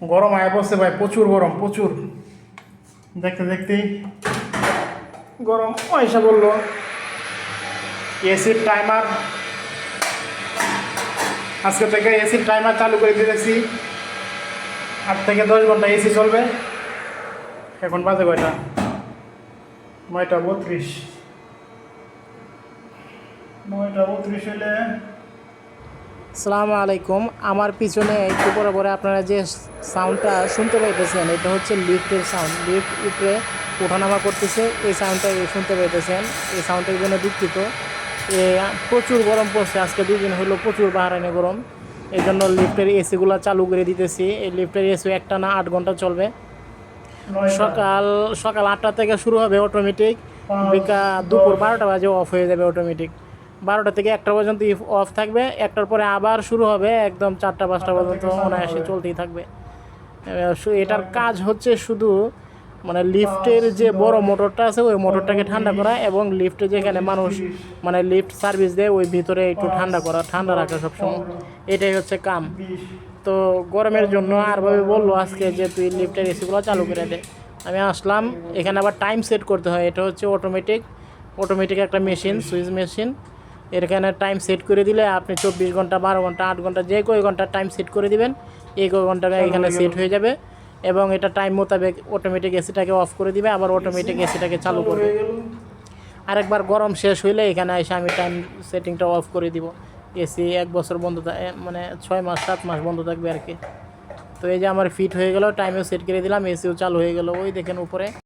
গরম আয়া পড়ছে ভাই, প্রচুর গরম, প্রচুর। দেখতে দেখতেই গরম পয়সা বললো। এসির টাইমার আজকে থেকে এসির টাইমার চালু করে দিয়েছি। 8 থেকে 10 ঘন্টা এসি চলবে। এখন বাজে কয়টা? 9:32। 9:32 হইলে আসসালামু আলাইকুম। আমার পিছনে একটু পরে পরে আপনারা যে সাউন্ডটা শুনতে পাইতেছেন, এটা হচ্ছে লিফটের সাউন্ড। লিফট উপরে ওঠানামা করতেছে, এই সাউন্ডটা শুনতে পাইতেছেন। এই সাউন্ডের জন্য দুঃখিত। প্রচুর গরম পড়ছে, আজকে 2 দিন হলো প্রচুর বাহারানি গরম। এই জন্য লিফটের এসিগুলো চালু করে দিতেছি। এই লিফটের এসি একটা না 8 ঘন্টা চলবে। সকাল 8টা থেকে শুরু হবে অটোমেটিক, দুপুর 12টা বাজে অফ হয়ে যাবে অটোমেটিক। 12টা থেকে 1টা পর্যন্ত অফ থাকবে, 1টার পরে আবার শুরু হবে একদম 4টা-5টা পর্যন্ত অনায়াসে চলতেই থাকবে। এটার কাজ হচ্ছে শুধু মানে লিফটের যে বড় মোটরটা আছে ওই মোটরটাকে ঠান্ডা করা, এবং লিফটে যেখানে মানুষ মানে লিফট সার্ভিস দেয় ওই ভিতরে একটু ঠান্ডা রাখা সবসময়। এটাই হচ্ছে কাম। তো গরমের জন্য আরভাবে বললো আজকে যে তুই লিফটের এসিগুলো চালু করে দে। আমি আসলাম, এখানে আবার টাইম সেট করতে হয়। এটা হচ্ছে অটোমেটিক একটা মেশিন, সুইচ মেশিন। এখানে টাইম সেট করে দিলে আপনি 24 ঘন্টা, 12 ঘন্টা, 8 ঘন্টা, যে কয় ঘন্টা টাইম সেট করে দিবেন এই কয় ঘন্টা এখানে সেট হয়ে যাবে, এবং এটা টাইম মোতাবেক অটোমেটিক এসিটাকে অফ করে দিবে, আবার অটোমেটিক এসিটাকে চালু করবে। আরেকবার গরম শেষ হইলে এখানে এসে আমি টাইম সেটিংটা অফ করে দিব। এসি 1 বছর বন্ধ মানে 6 মাস 7 মাস বন্ধ থাকবে আর কি। তো এই যে আমার ফিট হয়ে গেল, টাইমেও সেট করে দিলাম, এসিও চালু হয়ে গেল। ওই দেখেন উপরে।